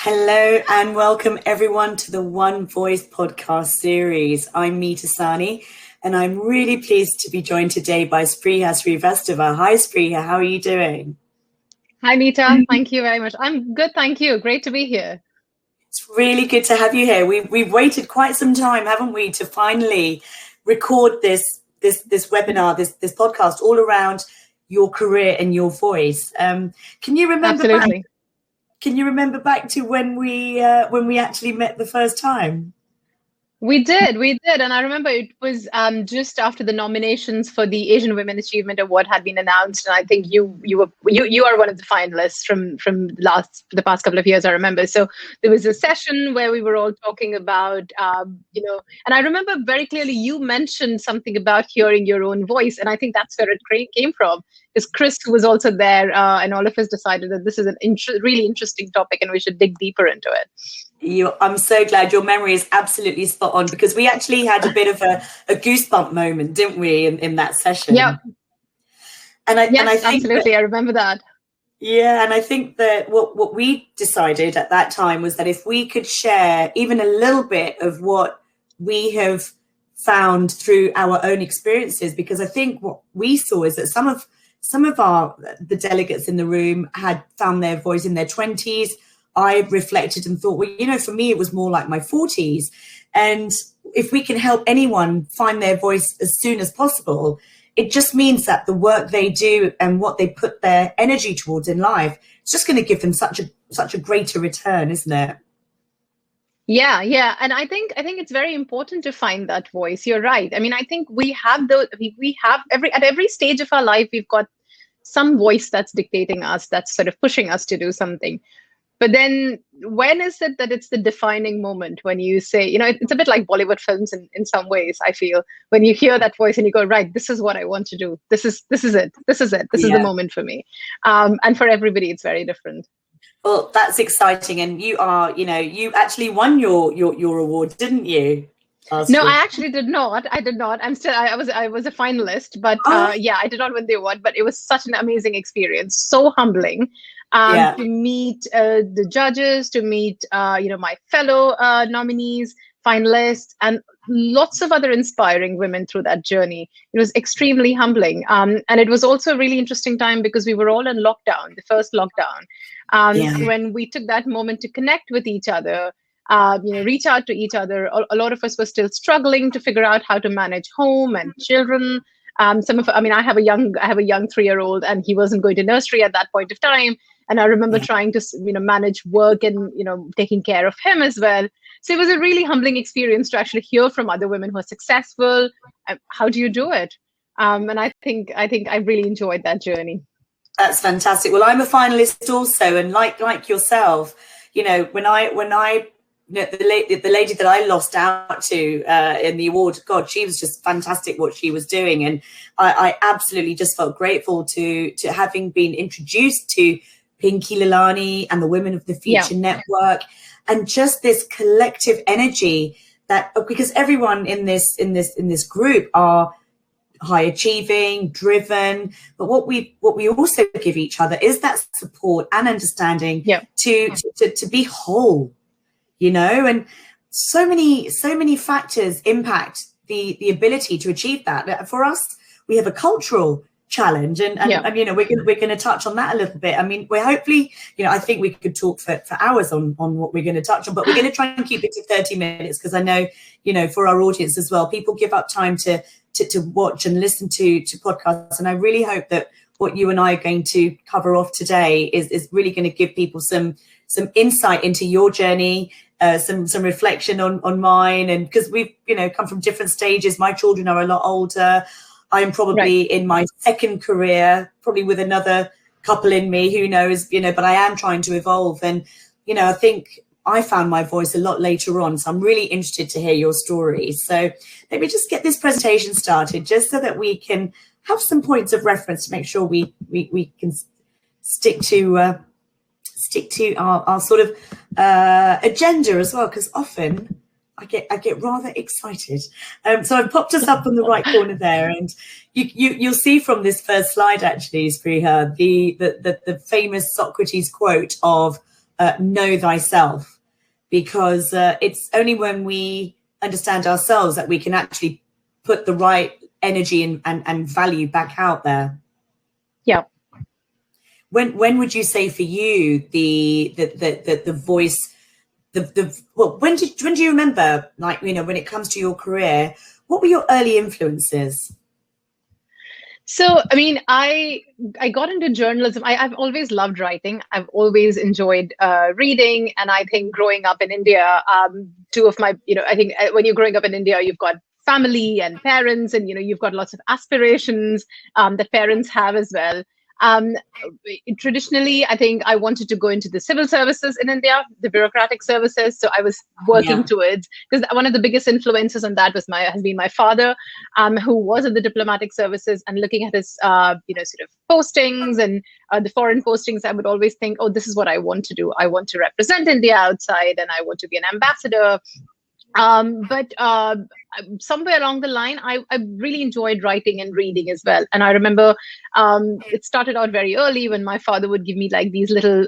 Hello and welcome everyone to the One Voice podcast series. I'm Meeta Sani and I'm really pleased to be joined today by Spriya Srivastava. Hi Spriya, how are you doing? Hi Meeta, thank you very much. I'm good, thank you. Great to be here. It's really good to have you here. We've waited quite some time, haven't we, to finally record this webinar, this podcast all around your career and your voice. Can you remember? Absolutely. Can you remember back to when we actually met the first time? We did, and I remember it was just after the nominations for the Asian Women Achievement Award had been announced, and I think you are one of the finalists from the past couple of years. I remember. So there was a session where we were all talking about, and I remember very clearly you mentioned something about hearing your own voice, and I think that's where it came from. Because Chris was also there, and all of us decided that this is an really interesting topic, and we should dig deeper into it. I'm so glad. Your memory is absolutely spot on, because we actually had a bit of a goosebump moment, didn't we, in that session? Yeah. And I think absolutely. I remember that. Yeah, and I think that what we decided at that time was that if we could share even a little bit of what we have found through our own experiences, because I think what we saw is that some of the delegates in the room had found their voice in their 20s. I reflected and thought, well, for me, it was more like my 40s. And if we can help anyone find their voice as soon as possible, it just means that the work they do and what they put their energy towards in life, it's just going to give them such a greater return, isn't it? Yeah. And I think it's very important to find that voice. You're right. I mean, I think we have at every stage of our life, we've got some voice that's dictating us, that's sort of pushing us to do something. But then when is it that it's the defining moment when you say, it's a bit like Bollywood films in some ways, I feel, when you hear that voice and you go, right, this is what I want to do. This is it. This is the moment for me. And for everybody, it's very different. Well, that's exciting. And you are, you actually won your award, didn't you? No, I actually did not. I did not. I was a finalist, but I did not win the award, but it was such an amazing experience. So humbling. To meet the judges, to meet my fellow nominees, finalists, and lots of other inspiring women through that journey. It was extremely humbling, and it was also a really interesting time because we were all in lockdown, the first lockdown, when we took that moment to connect with each other. Reach out to each other. A lot of us were still struggling to figure out how to manage home and children. I have a young 3-year-old, and he wasn't going to nursery at that point of time. And I remember trying to, manage work and, taking care of him as well. So it was a really humbling experience to actually hear from other women who are successful. How do you do it? And I think I really enjoyed that journey. That's fantastic. Well, I'm a finalist also, and like yourself, when I the lady that I lost out to in the award, God, she was just fantastic what she was doing. And I absolutely just felt grateful to having been introduced to Pinky Lalani and the Women of the Future Network, and just this collective energy that, because everyone in this group are high achieving, driven, but what we also give each other is that support and understanding to be whole. And so many factors impact the ability to achieve that. For us, we have a cultural challenge, and we're going to touch on that a little bit. I mean, we're hopefully, I think we could talk for hours on what we're going to touch on, but we're going to try and keep it to 30 minutes because I know, for our audience as well, people give up time to watch and listen to podcasts, and I really hope that what you and I are going to cover off today is really going to give people some insight into your journey, some reflection on mine, and because we've come from different stages. My children are a lot older. I'm probably in my second career, probably with another couple in me, who knows, but I am trying to evolve. And, I think I found my voice a lot later on. So I'm really interested to hear your story. So let me just get this presentation started, just so that we can have some points of reference to make sure we can stick to our sort of agenda as well, because often I get rather excited. So I've popped us up on the right corner there, and you'll see from this first slide, actually, Spriya, the famous Socrates quote of know thyself, because it's only when we understand ourselves that we can actually put the right energy and value back out there. Yeah. When would you say for you the voice, well, when do you remember, like, you know, when it comes to your career, what were your early influences? So, I mean, I got into journalism. I've always loved writing. I've always enjoyed reading. And I think growing up in India, two of my, you know, I think when you're growing up in India, you've got family and parents, and, you know, you've got lots of aspirations that parents have as well. Traditionally, I think I wanted to go into the civil services in India, the bureaucratic services. So I was working towards, because one of the biggest influences on that has been my father, who was in the diplomatic services, and looking at his, you know, sort of postings and the foreign postings, I would always think, oh, this is what I want to do. I want to represent India outside, and I want to be an ambassador. But somewhere along the line, I really enjoyed writing and reading as well. And I remember it started out very early when my father would give me like these little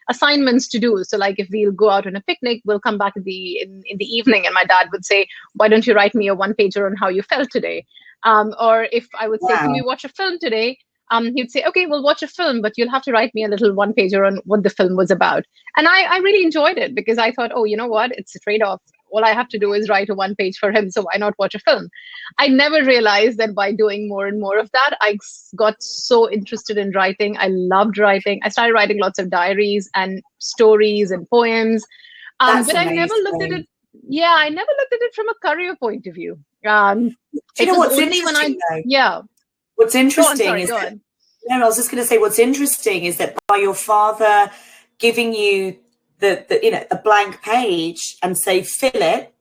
assignments to do. So like if we'll go out on a picnic, we'll come back in the evening, and my dad would say, why don't you write me a one-pager on how you felt today? Or if I would say, can we watch a film today? He'd say, okay, we'll watch a film, but you'll have to write me a little one-pager on what the film was about. And I really enjoyed it, because I thought, oh, you know what? It's a trade-off. All I have to do is write a one page for him, so why not watch a film? I never realized that by doing more and more of that, I got so interested in writing. I loved writing. I started writing lots of diaries and stories and poems. But I never looked at it. Yeah, I never looked at it from a career point of view. You know what's interesting? What's interesting is that, I was just going to say, what's interesting is that by your father giving you the you know, a blank page and say fill it,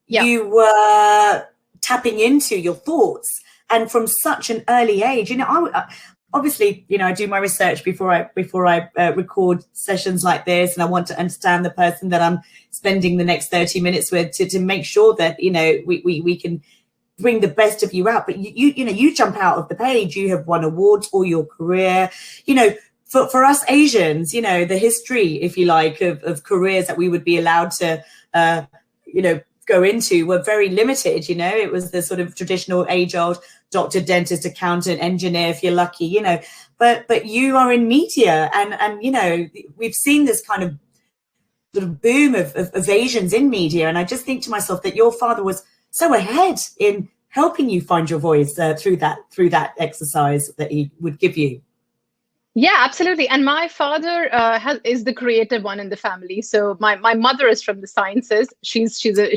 you were tapping into your thoughts, and from such an early age. You know, I obviously, you know, I do my research before I record sessions like this, and I want to understand the person that I'm spending the next 30 minutes with to make sure that, you know, we can bring the best of you out. But you know, you jump out of the page, you have won awards for your career, you know. For us Asians, you know, the history, if you like, of careers that we would be allowed to, you know, go into were very limited. You know, it was the sort of traditional age-old doctor, dentist, accountant, engineer, if you're lucky, you know. But you are in media, and you know, we've seen this kind of sort of boom of Asians in media. And I just think to myself that your father was so ahead in helping you find your voice through that exercise that he would give you. Yeah, absolutely. And my father is the creative one in the family. So my mother is from the sciences. She's a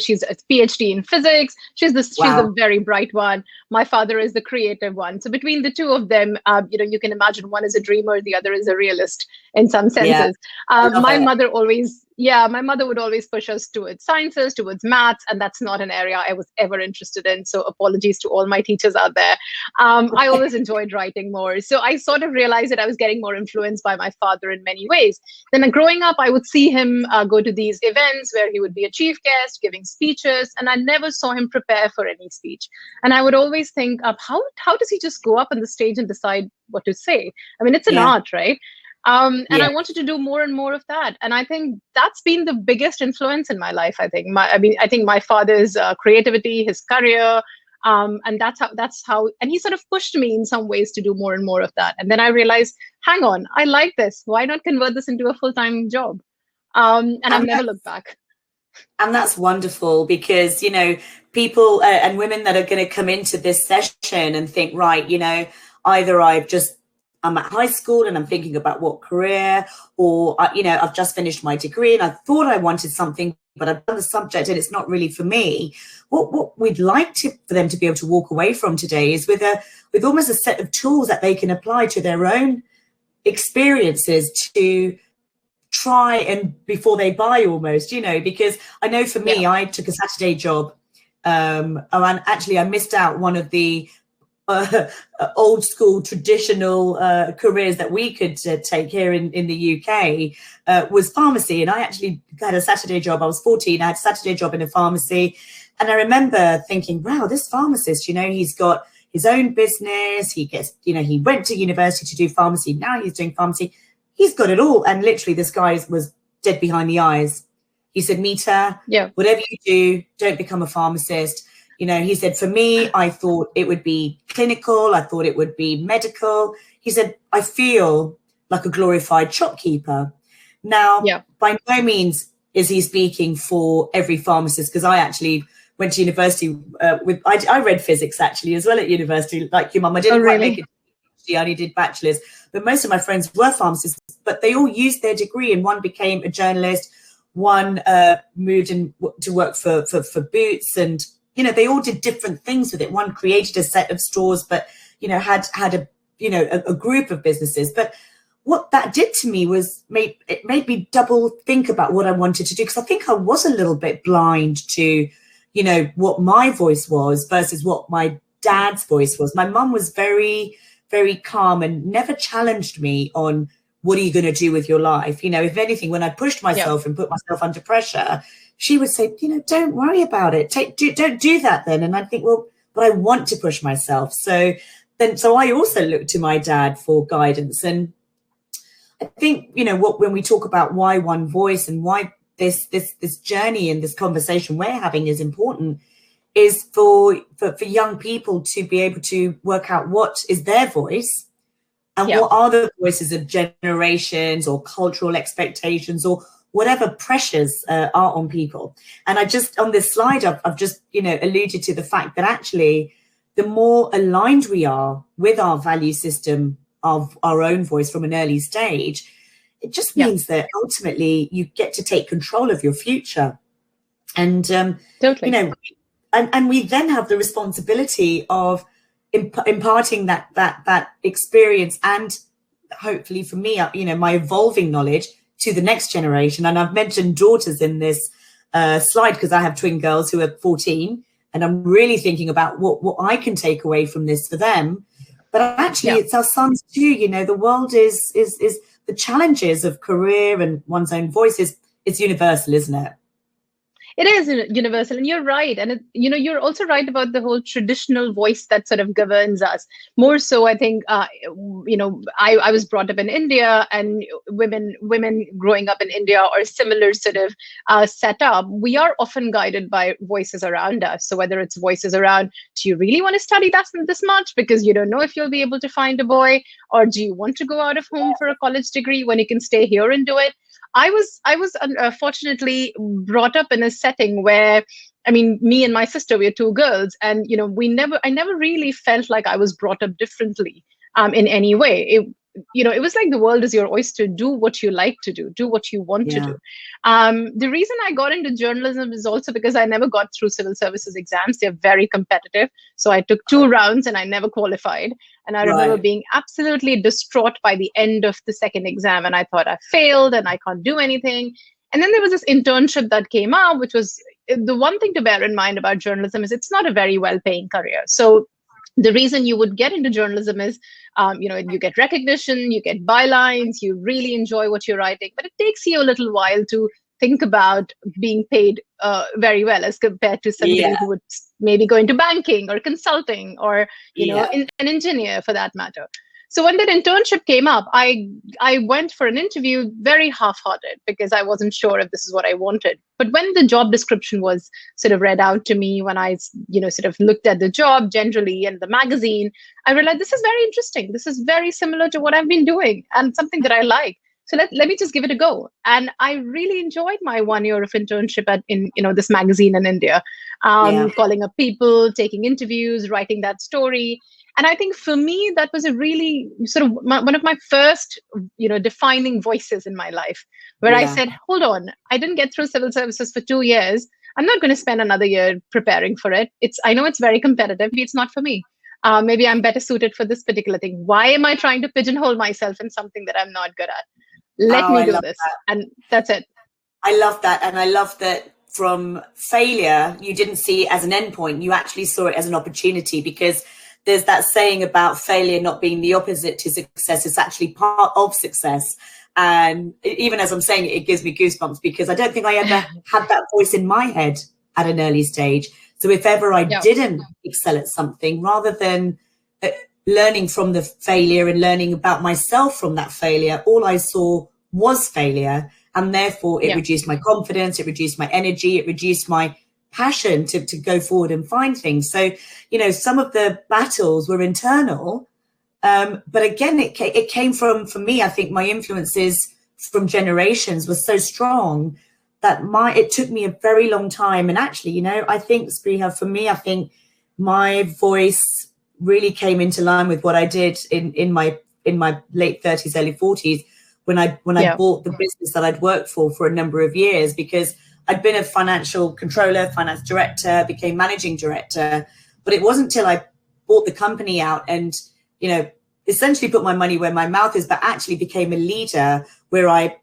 PhD in physics. She's a very bright one. My father is the creative one. So between the two of them, you know, you can imagine one is a dreamer, the other is a realist in some senses. My mother would always push us towards sciences, towards maths, and that's not an area I was ever interested in. So apologies to all my teachers out there. I always enjoyed writing more. So I sort of realized that I was getting more influenced by my father in many ways. Then growing up, I would see him go to these events where he would be a chief guest giving speeches, and I never saw him prepare for any speech. And I would always think, how does he just go up on the stage and decide what to say? I mean, it's an art, right? And I wanted to do more and more of that. And I think that's been the biggest influence in my life. I think my father's creativity, his career, and that's how, and he sort of pushed me in some ways to do more and more of that. And then I realized, hang on, I like this. Why not convert this into a full-time job? And I've never looked back. And that's wonderful, because, you know, people and women that are going to come into this session and think, right, you know, either I'm at high school and I'm thinking about what career, or, you know, I've just finished my degree and I thought I wanted something, but I've done the subject and it's not really for me. What we'd like for them to be able to walk away from today is with almost a set of tools that they can apply to their own experiences to try and before they buy, almost, you know, because I know for me, I took a Saturday job. And actually I missed out one of the old school traditional careers that we could take here in the UK was pharmacy. And I actually had a Saturday job. I was 14. I had a Saturday job in a pharmacy. And I remember thinking, wow, this pharmacist, you know, he's got his own business. He gets, you know, he went to university to do pharmacy. Now he's doing pharmacy. He's got it all. And literally this guy was dead behind the eyes. He said, Meeta, whatever you do, don't become a pharmacist. You know, he said, for me, I thought it would be clinical. I thought it would be medical. He said, I feel like a glorified shopkeeper. Now, by no means is he speaking for every pharmacist, because I actually went to university I read physics actually as well at university, like your mum. I didn't quite make it. I only did bachelor's, but most of my friends were pharmacists, but they all used their degree, and one became a journalist, one moved in to work for Boots, and you know, they all did different things with it. One created a set of stores, but you know, had a group of businesses. But what that did to me was it made me double think about what I wanted to do, because I think I was a little bit blind to, you know, what my voice was versus what my dad's voice was. My mum was very, very calm and never challenged me on what are you going to do with your life. You know, if anything, when I pushed myself and put myself under pressure, she would say, you know, don't worry about it. Don't do that then. And I think, well, but I want to push myself. So I also looked to my dad for guidance. And I think, you know, when we talk about why one voice and why this journey and this conversation we're having is important, is for young people to be able to work out what is their voice and what are the voices of generations or cultural expectations or whatever pressures are on people. And I just, on this slide, I've just, you know, alluded to the fact that actually the more aligned we are with our value system of our own voice from an early stage, it just means that ultimately you get to take control of your future. And, totally. You know, and we then have the responsibility of imparting that experience and hopefully for me, you know, my evolving knowledge to the next generation. And I've mentioned daughters in this slide because I have twin girls who are 14, and I'm really thinking about what I can take away from this for them. But actually, it's our sons too. You know, the world is the challenges of career and one's own voice it's universal, isn't it? It is universal, and you're right. And you know, you're also right about the whole traditional voice that sort of governs us. More so, I think, you know, I was brought up in India, and women growing up in India or similar sort of setup, we are often guided by voices around us. So whether it's voices around, do you really want to study this much because you don't know if you'll be able to find a boy, or do you want to go out of home for a college degree when you can stay here and do it? I was fortunately brought up in a setting where, I mean, me and my sister, we are two girls, and you know, I never really felt like I was brought up differently in any way. You know, it was like the world is your oyster. Do what you like to do what you want to do. The reason I got into journalism is also because I never got through civil services exams. They're very competitive. So I took 2 rounds and I never qualified. And I remember being absolutely distraught by the end of the second exam. And I thought I failed and I can't do anything. And then there was this internship that came out, which was the one thing to bear in mind about journalism is it's not a very well-paying career. So the reason you would get into journalism is, you know, you get recognition, you get bylines, you really enjoy what you're writing, but it takes you a little while to think about being paid very well as compared to somebody who would maybe go into banking or consulting or, you know, an engineer for that matter. So when that internship came up, I went for an interview very half-hearted because I wasn't sure if this is what I wanted. But when the job description was sort of read out to me, when I, you know, sort of looked at the job generally and the magazine, I realized this is very interesting. This is very similar to what I've been doing and something that I like. So let me just give it a go. And I really enjoyed my 1 year of internship in you know, this magazine in India, calling up people, taking interviews, writing that story. And I think for me, that was a really sort of one of my first, you know, defining voices in my life, where I said, hold on, I didn't get through civil services for 2 years. I'm not going to spend another year preparing for it. I know it's very competitive. Maybe it's not for me. Maybe I'm better suited for this particular thing. Why am I trying to pigeonhole myself in something that I'm not good at? Let me do this. And that's it. I love that. And I love that from failure, you didn't see it as an endpoint. You actually saw it as an opportunity, because there's that saying about failure not being the opposite to success. It's actually part of success. And even as I'm saying it, it gives me goosebumps, because I don't think I ever had that voice in my head at an early stage. So if ever I didn't excel at something, rather than learning from the failure and learning about myself from that failure, all I saw was failure. And therefore it reduced my confidence, it reduced my energy, it reduced my passion to go forward and find things. So, you know, some of the battles were internal. But again, it came from, for me, I think my influences from generations were so strong that it took me a very long time. And actually, you know, I think, Spreha, for me, I think my voice really came into line with what I did in my late 30s, early 40s, when I bought the business that I'd worked for a number of years, because I'd been a financial controller, finance director, became managing director. But it wasn't till I bought the company out and, you know, essentially put my money where my mouth is, but actually became a leader where I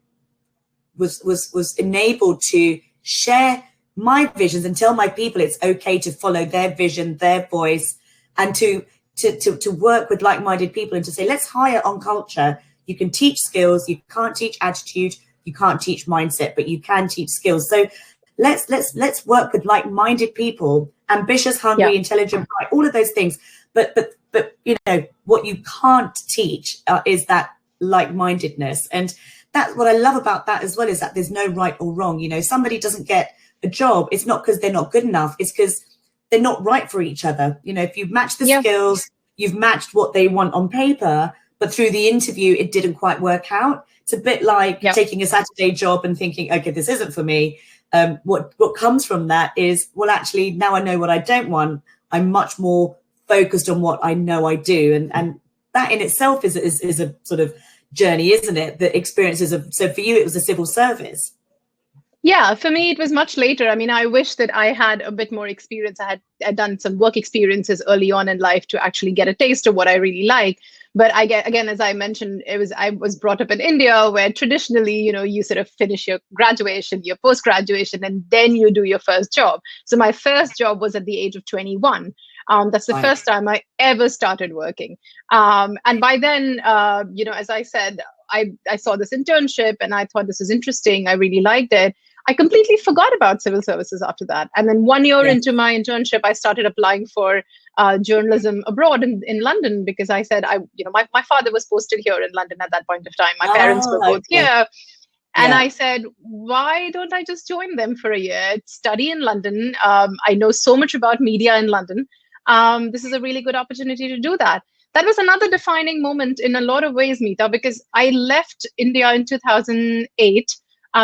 was enabled to share my visions and tell my people it's okay to follow their vision, their voice, and to work with like-minded people and to say, let's hire on culture. You can teach skills, you can't teach attitude, you can't teach mindset, but you can teach skills. So let's work with like-minded people, ambitious, hungry, intelligent, bright, all of those things. But you know, what you can't teach is that like-mindedness. And that's what I love about that as well, is that there's no right or wrong. You know, somebody doesn't get a job, it's not because they're not good enough, it's because they're not right for each other. You know, if you've matched the skills, you've matched what they want on paper, but through the interview, it didn't quite work out. It's a bit like taking a Saturday job and thinking, okay, this isn't for me. What comes from that is, well, actually, now I know what I don't want. I'm much more focused on what I know I do. And that in itself is a sort of journey, isn't it? The experiences of, so for you, it was a civil service. Yeah, for me, it was much later. I mean, I wish that I had a bit more experience. I had done some work experiences early on in life to actually get a taste of what I really like. But again, as I mentioned, I was brought up in India, where traditionally, you know, you sort of finish your graduation, your post-graduation, and then you do your first job. So my first job was at the age of 21. That's the first time I ever started working. And by then, you know, as I said, I saw this internship and I thought this was interesting. I really liked it. I completely forgot about civil services after that. And then 1 year into my internship, I started applying for journalism abroad in London, because I said, my father was posted here in London at that point of time. My parents were both here. And I said, why don't I just join them for a year, study in London? I know so much about media in London. This is a really good opportunity to do that. That was another defining moment in a lot of ways, Meeta, because I left India in 2008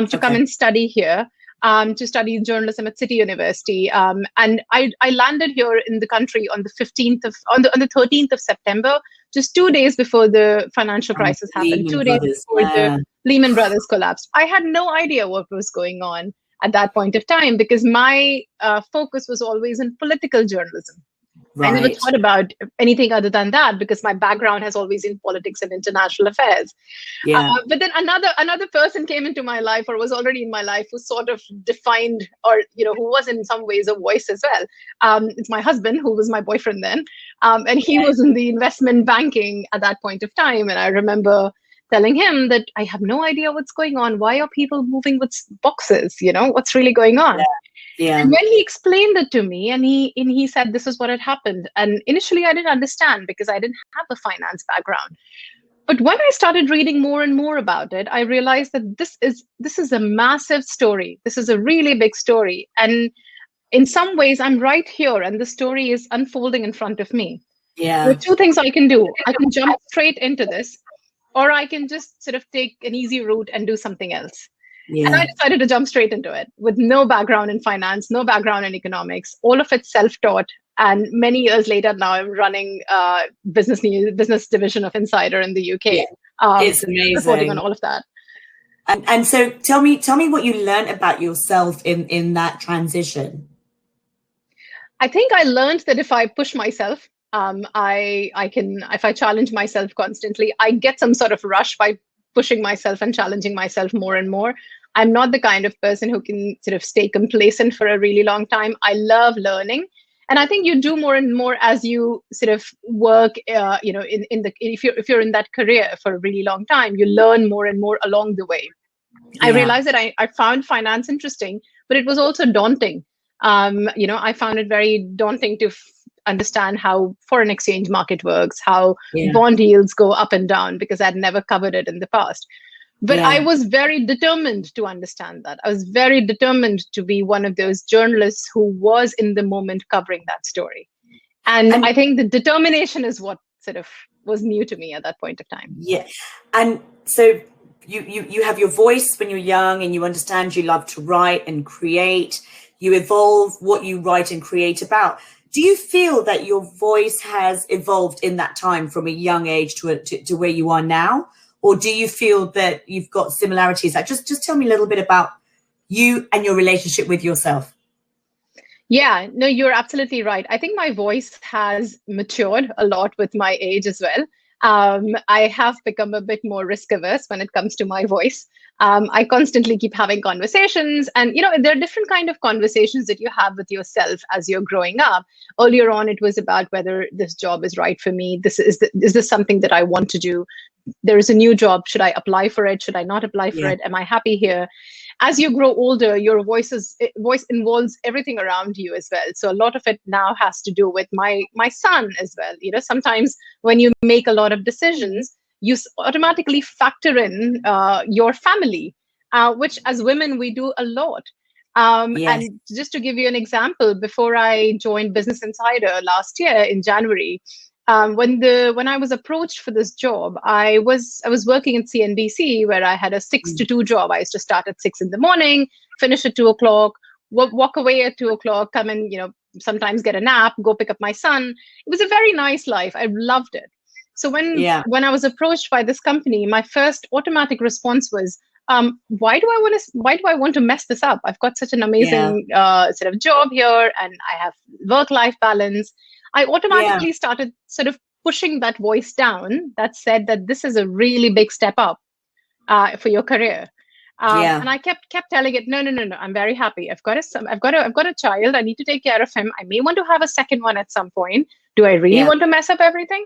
to come and study here, to study journalism at City University. And I landed here in the country on the 13th of September, just 2 days before the financial crisis happened, 2 days before the Lehman Brothers collapsed. I had no idea what was going on at that point of time, because my focus was always in political journalism. Right. I never thought about anything other than that, because my background has always been politics and international affairs. But then another person came into my life, or was already in my life, who sort of defined, or who was in some ways a voice as well. It's my husband, who was my boyfriend then, and he was in the investment banking at that point of time. And I remember telling him that I have no idea what's going on. Why are people moving with boxes? What's really going on? And when he explained it to me, and he said this is what had happened, and initially I didn't understand, because I didn't have a finance background. But when I started reading more and more about it, I realized that this is a massive story. This is a really big story, and in some ways I'm right here, and the story is unfolding in front of me. There are two things I can do. I can jump straight into this, or I can just sort of take an easy route and do something else. And I decided to jump straight into it, with no background in finance, no background in economics, all of it self-taught. And many years later, now I'm running business division of Insider in the UK. It's amazing. Reporting on all of that. And so tell me what you learned about yourself in that transition. I think I learned that if I push myself, I can, if I challenge myself constantly, I get some sort of rush by pushing myself and challenging myself more and more. I'm not the kind of person who can sort of stay complacent for a really long time. I love learning. And I think you do more and more as you sort of work, if you're in that career for a really long time, you learn more and more along the way. I realized that I found finance interesting, but it was also daunting. I found it very daunting to understand how foreign exchange market works, how bond yields go up and down, because I'd never covered it in the past. But I was very determined to understand that. I was very determined to be one of those journalists who was in the moment covering that story. And I think the determination is what sort of was new to me at that point of time. Yeah. And so you have your voice when you're young, and you understand you love to write and create. You evolve what you write and create about. Do you feel that your voice has evolved in that time from a young age to where you are now? Or do you feel that you've got similarities? Like, just tell me a little bit about you and your relationship with yourself. Yeah, no, you're absolutely right. I think my voice has matured a lot with my age as well. I have become a bit more risk averse when it comes to my voice. I constantly keep having conversations, and there are different kind of conversations that you have with yourself as you're growing up. Earlier on, it was about whether this job is right for me. Is this something that I want to do? There is a new job. Should I apply for it? Should I not apply for it? Am I happy here? As you grow older, your voice involves everything around you as well. So a lot of it now has to do with my son as well. Sometimes when you make a lot of decisions, you automatically factor in your family, which as women we do a lot. And just to give you an example, before I joined Business Insider last year in January, when I was approached for this job, I was working at CNBC, where I had a 6 to 2 job. I used to start at 6 in the morning, finish at 2 o'clock, walk away at 2 o'clock, come and sometimes get a nap, go pick up my son. It was a very nice life. I loved it. So when I was approached by this company, my first automatic response was, why do I want to mess this up? I've got such an amazing sort of job here, and I have work-life balance. I automatically started sort of pushing that voice down that said that this is a really big step up for your career. And I kept telling it, no, I'm very happy. I've got a child. I need to take care of him. I may want to have a second one at some point. Do I really want to mess up everything?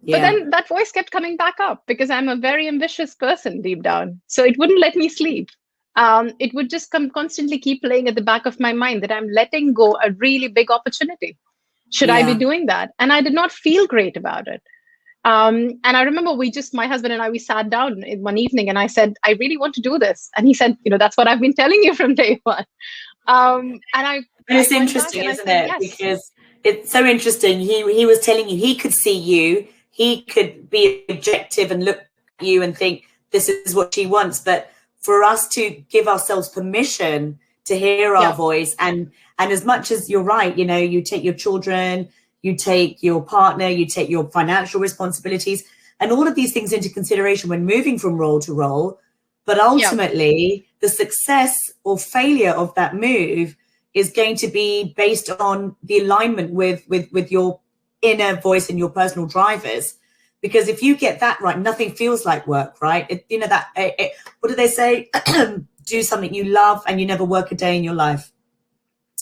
But then that voice kept coming back up, because I'm a very ambitious person deep down. So it wouldn't let me sleep. It would just constantly keep playing at the back of my mind that I'm letting go a really big opportunity. Should I be doing that? And I did not feel great about it. And I remember my husband and I, we sat down in one evening, and I said, I really want to do this. And he said, that's what I've been telling you from day one. And it's interesting, isn't it? Yes. Because it's so interesting. He was telling you he could see you. He could be objective and look at you and think, this is what she wants. But for us to give ourselves permission to hear our voice, and as much as you're right, you take your children, you take your partner, you take your financial responsibilities, and all of these things into consideration when moving from role to role. But ultimately, the success or failure of that move is going to be based on the alignment with your inner voice and your personal drivers. Because if you get that right, nothing feels like work, right? What do they say? Do something you love and you never work a day in your life.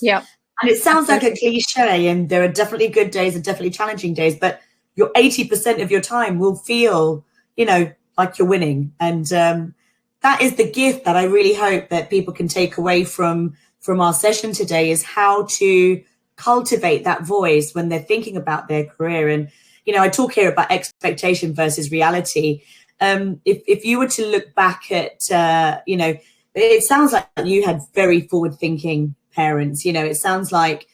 Yeah. And it sounds like a cliche, and there are definitely good days and definitely challenging days, but your 80% of your time will feel, like you're winning. And that is the gift that I really hope that people can take away from our session today, is how to cultivate that voice when they're thinking about their career. And, I talk here about expectation versus reality. If you were to look back at, it sounds like you had very forward-thinking parents. It sounds like,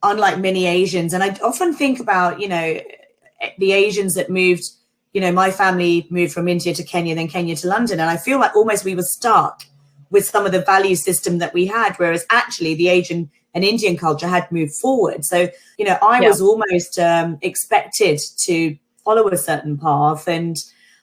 unlike many Asians, and I often think about, the Asians that moved, my family moved from India to Kenya, then Kenya to London. And I feel like almost we were stuck with some of the value system that we had, whereas actually the Asian and Indian culture had moved forward. So, I was almost expected to follow a certain path. And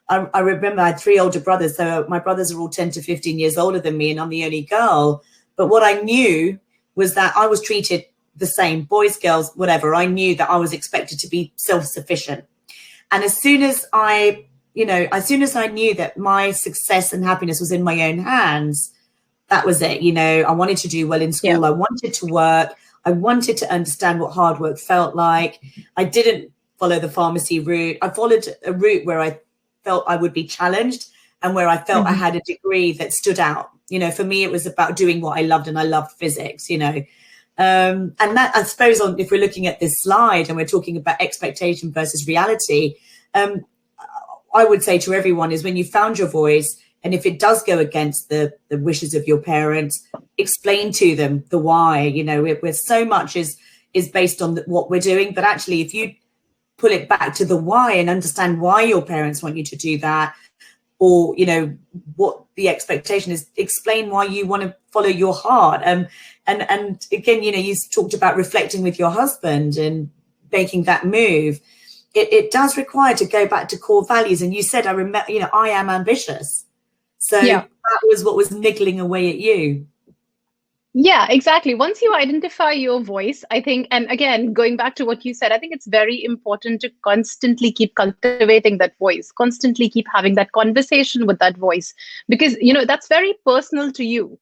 I remember I had 3 older brothers. So my brothers are all 10 to 15 years older than me, and I'm the only girl. But what I knew was that I was treated the same, boys, girls, whatever. I knew that I was expected to be self-sufficient. And as soon as I knew that my success and happiness was in my own hands, that was it. I wanted to do well in school. Yeah. I wanted to work. I wanted to understand what hard work felt like. I didn't follow the pharmacy route. I followed a route where I felt I would be challenged, and where I felt I had a degree that stood out. For me, it was about doing what I loved, and I loved physics, and that, I suppose, if we're looking at this slide and we're talking about expectation versus reality, I would say to everyone is, when you found your voice And if it does go against the wishes of your parents, explain to them the why. You know, we're so much is based on what we're doing. But actually, if you pull it back to the why and understand why your parents want you to do that, or, you know, what the expectation is, explain why you want to follow your heart. And again, you know, you talked about reflecting with your husband and making that move. It does require to go back to core values. And you said, I remember, you know, I am ambitious. So that was what was niggling away at you. Yeah, exactly. Once you identify your voice, I think, and again, going back to what you said, I think it's very important to constantly keep cultivating that voice, constantly keep having that conversation with that voice, because, you know, that's very personal to you,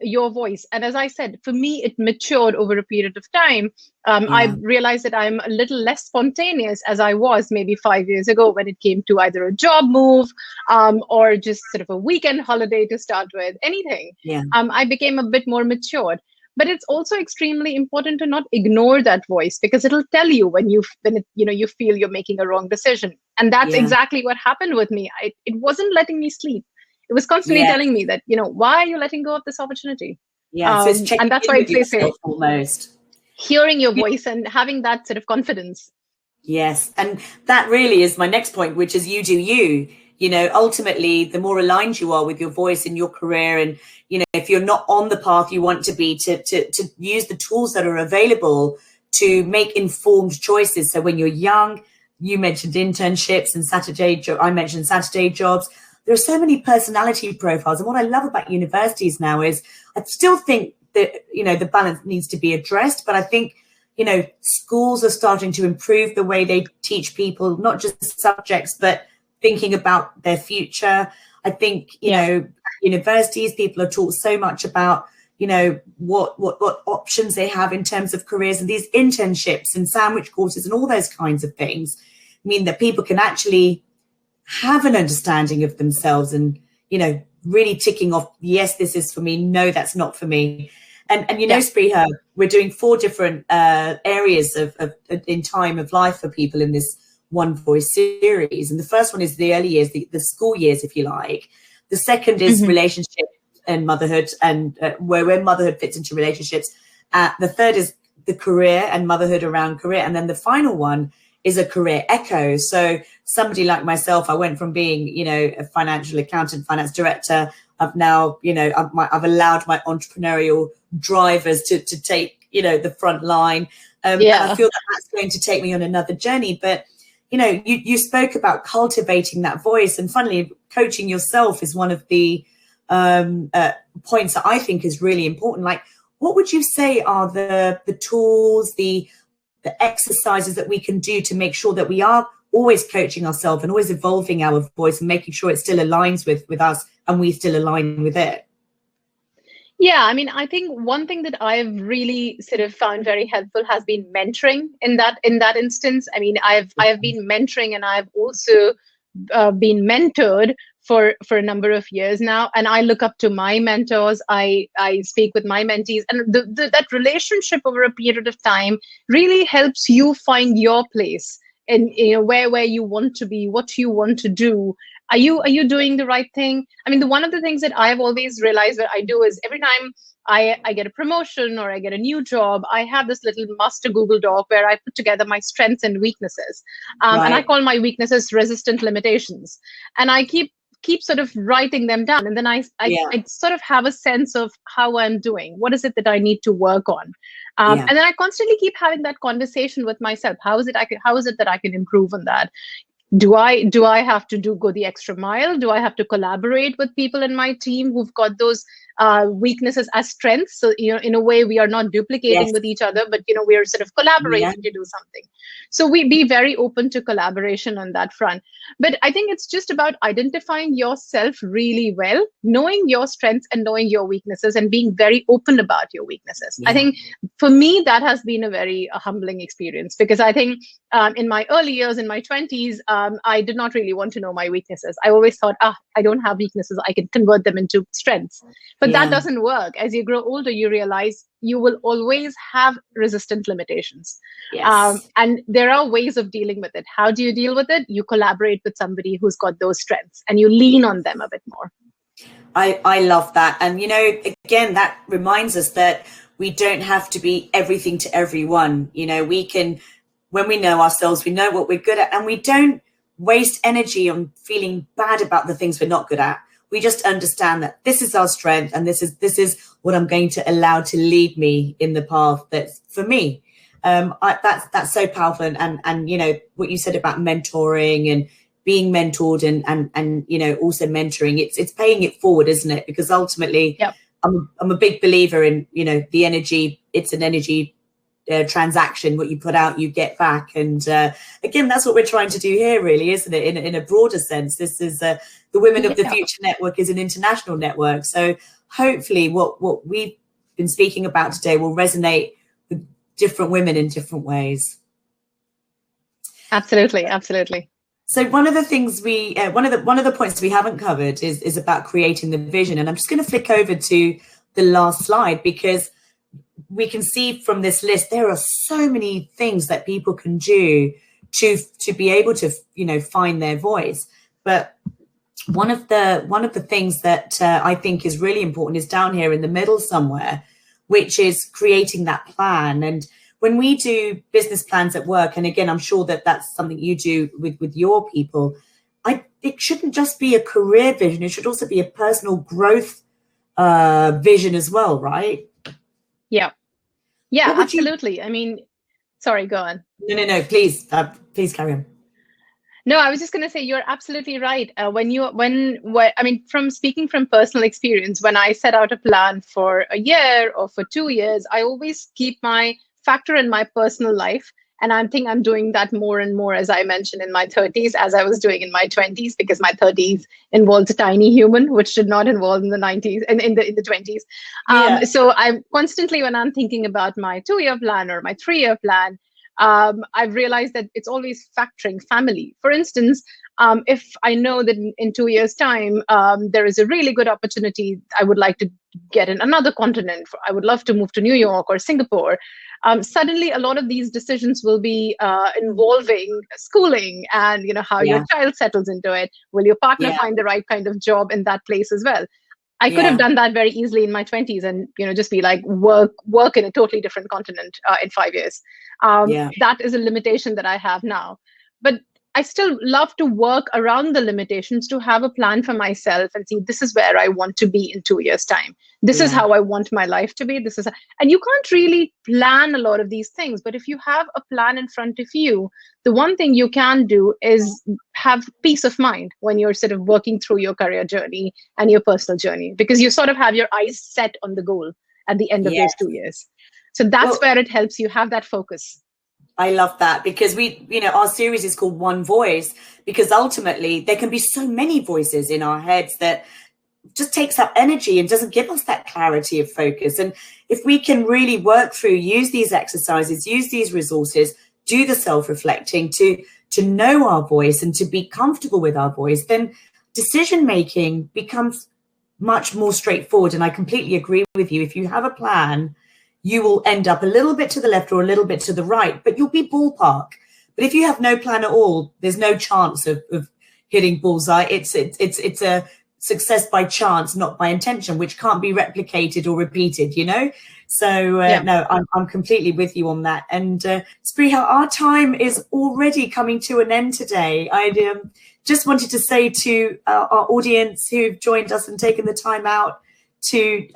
your voice. And as I said, for me, it matured over a period of time. I realized that I'm a little less spontaneous as I was maybe 5 years ago when it came to either a job move or just sort of a weekend holiday to start with, anything. I became a bit more matured. But it's also extremely important to not ignore that voice, because it'll tell you when you feel you're making a wrong decision. And that's exactly what happened with me. It wasn't letting me sleep. It was constantly telling me that, you know, why are you letting go of this opportunity? So it's and that's why it's safe. Almost hearing your voice and having that sort of confidence. Yes. And that really is my next point, which is you do you. You know, ultimately, the more aligned you are with your voice in your career, and, you know, if you're not on the path you want to be, to use the tools that are available to make informed choices. So when you're young, you mentioned internships and I mentioned Saturday jobs. There are so many personality profiles. And what I love about universities now is I still think that, you know, the balance needs to be addressed. But I think, you know, schools are starting to improve the way they teach people, not just subjects, but thinking about their future. I think, you know, at universities, people are taught so much about, you know, what options they have in terms of careers, and these internships and sandwich courses and all those kinds of things mean that people can actually have an understanding of themselves and, you know, really ticking off, yes, this is for me. No, that's not for me. And you know, Spriha, we're doing 4 different areas of in time of life for people in this One Voice series. And the first one is the early years, the school years, if you like. The second is relationship and motherhood, and where motherhood fits into relationships. The third is the career and motherhood around career. And then the final one is a career echo. So somebody like myself, I went from being, you know, a financial accountant, finance director. I've now, you know, I've allowed my entrepreneurial drivers to take, you know, the front line. And I feel that that's going to take me on another journey. But, you know, you spoke about cultivating that voice, and funnily, coaching yourself is one of the points that I think is really important. Like, what would you say are the tools, the exercises that we can do to make sure that we are always coaching ourselves and always evolving our voice and making sure it still aligns with us and we still align with it? Yeah, I mean, I think one thing that I've really sort of found very helpful has been mentoring in that instance. I mean, I've been mentoring, and I've also been mentored for a number of years now, and I look up to my mentors. I speak with my mentees, and that relationship over a period of time really helps you find your place and, you know, where you want to be, what you want to do. Are you doing the right thing? I mean, one of the things that I've always realized that I do is every time I get a promotion or I get a new job, I have this little master Google Doc where I put together my strengths and weaknesses. And I call my weaknesses resistant limitations. And I keep sort of writing them down. And then I sort of have a sense of how I'm doing. What is it that I need to work on? And then I constantly keep having that conversation with myself. How is it that I can improve on that? Do I have to go the extra mile? Do I have to collaborate with people in my team who've got those weaknesses as strengths? So, you know, in a way, we are not duplicating with each other, but, you know, we are sort of collaborating to do something. So we be very open to collaboration on that front. But I think it's just about identifying yourself really well, knowing your strengths and knowing your weaknesses, and being very open about your weaknesses. I think for me, that has been a very humbling experience, because I think in my early years, in my 20s, I did not really want to know my weaknesses. I always thought, I don't have weaknesses. I can convert them into strengths. But that doesn't work. As you grow older, you realize you will always have resistant limitations. Yes. And there are ways of dealing with it. How do you deal with it? You collaborate with somebody who's got those strengths and you lean on them a bit more. I love that. And, again, that reminds us that we don't have to be everything to everyone. We can, when we know ourselves, we know what we're good at, and we don't waste energy on feeling bad about the things we're not good at. We just understand that this is our strength, and this is what I'm going to allow to lead me in the path that's for me. That's so powerful. And what you said about mentoring and being mentored and also mentoring, it's paying it forward, isn't it? Because ultimately, yep. I'm a big believer in, the energy. It's an energy transaction. What you put out, you get back. And again, that's what we're trying to do here, really, isn't it? In a broader sense, this is the Women of the Future Network is an international network. So hopefully what we've been speaking about today will resonate with different women in different ways. Absolutely. Absolutely. So one of the things one of the points we haven't covered is about creating the vision. And I'm just going to flick over to the last slide, because we can see from this list there are so many things that people can do to be able to find their voice. But one of the things that I think is really important is down here in the middle somewhere, which is creating that plan. And when we do business plans at work, and again, I'm sure that that's something you do with your people, it shouldn't just be a career vision. It should also be a personal growth vision as well, right? Yeah. Yeah, absolutely. I mean, sorry, go on. No, please carry on. No, I was just going to say you're absolutely right. From speaking from personal experience, when I set out a plan for a year or for 2 years, I always keep my factor in my personal life. And I think I'm doing that more and more, as I mentioned, in my 30s, as I was doing in my 20s, because my 30s involves a tiny human, which did not involve in the 90s and in the 20s. So I'm constantly, when I'm thinking about my 2-year plan or my 3-year plan, I've realized that it's always factoring family. For instance, if I know that in 2 years' time, there is a really good opportunity, I would like to get in another continent. I would love to move to New York or Singapore. Suddenly, a lot of these decisions will be involving schooling and how your child settles into it. Will your partner find the right kind of job in that place as well? I could have done that very easily in my 20s and just be like work in a totally different continent in 5 years. That is a limitation that I have now. But I still love to work around the limitations to have a plan for myself and see this is where I want to be in 2 years' time. This is how I want my life to be. And you can't really plan a lot of these things, but if you have a plan in front of you, the one thing you can do is have peace of mind when you're sort of working through your career journey and your personal journey, because you sort of have your eyes set on the goal at the end of those 2 years. So that's where it helps you have that focus. I love that, because our series is called One Voice, because ultimately there can be so many voices in our heads that just takes up energy and doesn't give us that clarity of focus. And if we can really work through, use these exercises, use these resources, do the self-reflecting to know our voice and to be comfortable with our voice, then decision-making becomes much more straightforward. And I completely agree with you. If you have a plan, you will end up a little bit to the left or a little bit to the right, but you'll be ballpark. But if you have no plan at all, there's no chance of hitting bullseye. It's a success by chance, not by intention, which can't be replicated or repeated, So no, I'm completely with you on that. And Spriya, our time is already coming to an end today. I just wanted to say to our audience who've joined us and taken the time out to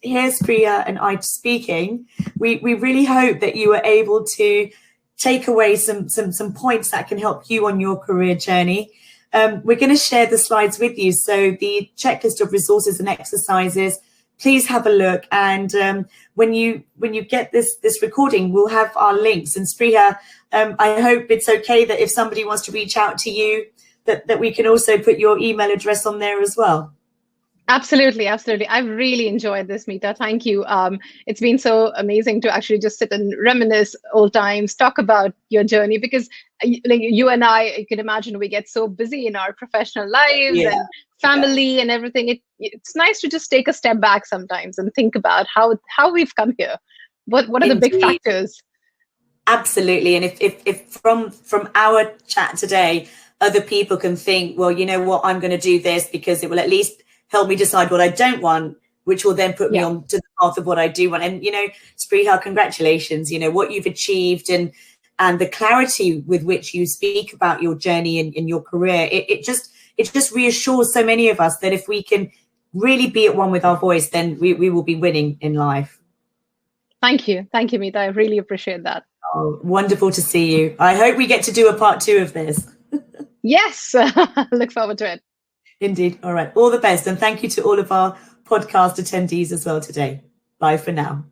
hear Spriya and I speaking, we really hope that you were able to take away some points that can help you on your career journey. We're going to share the slides with you. So the checklist of resources and exercises, please have a look. And when you get this recording, we'll have our links. And Spriya, I hope it's okay that if somebody wants to reach out to you, that we can also put your email address on there as well. Absolutely, absolutely. I've really enjoyed this, Meeta. Thank you. It's been so amazing to actually just sit and reminisce old times, talk about your journey, because like you and I, you can imagine we get so busy in our professional lives Yeah. and family and everything. It's nice to just take a step back sometimes and think about how we've come here. What are the big Indeed. factors? Absolutely. And if from our chat today, other people can think, well, you know what, I'm going to do this because it will at least help me decide what I don't want, which will then put me on to the path of what I do want. And, you know, Spreha, congratulations, you know, what you've achieved and the clarity with which you speak about your journey in your career. It just reassures so many of us that if we can really be at one with our voice, then we will be winning in life. Thank you. Thank you, Meeta. I really appreciate that. Oh, wonderful to see you. I hope we get to do a part 2 of this. Yes. Look forward to it. Indeed. All right. All the best. And thank you to all of our podcast attendees as well today. Bye for now.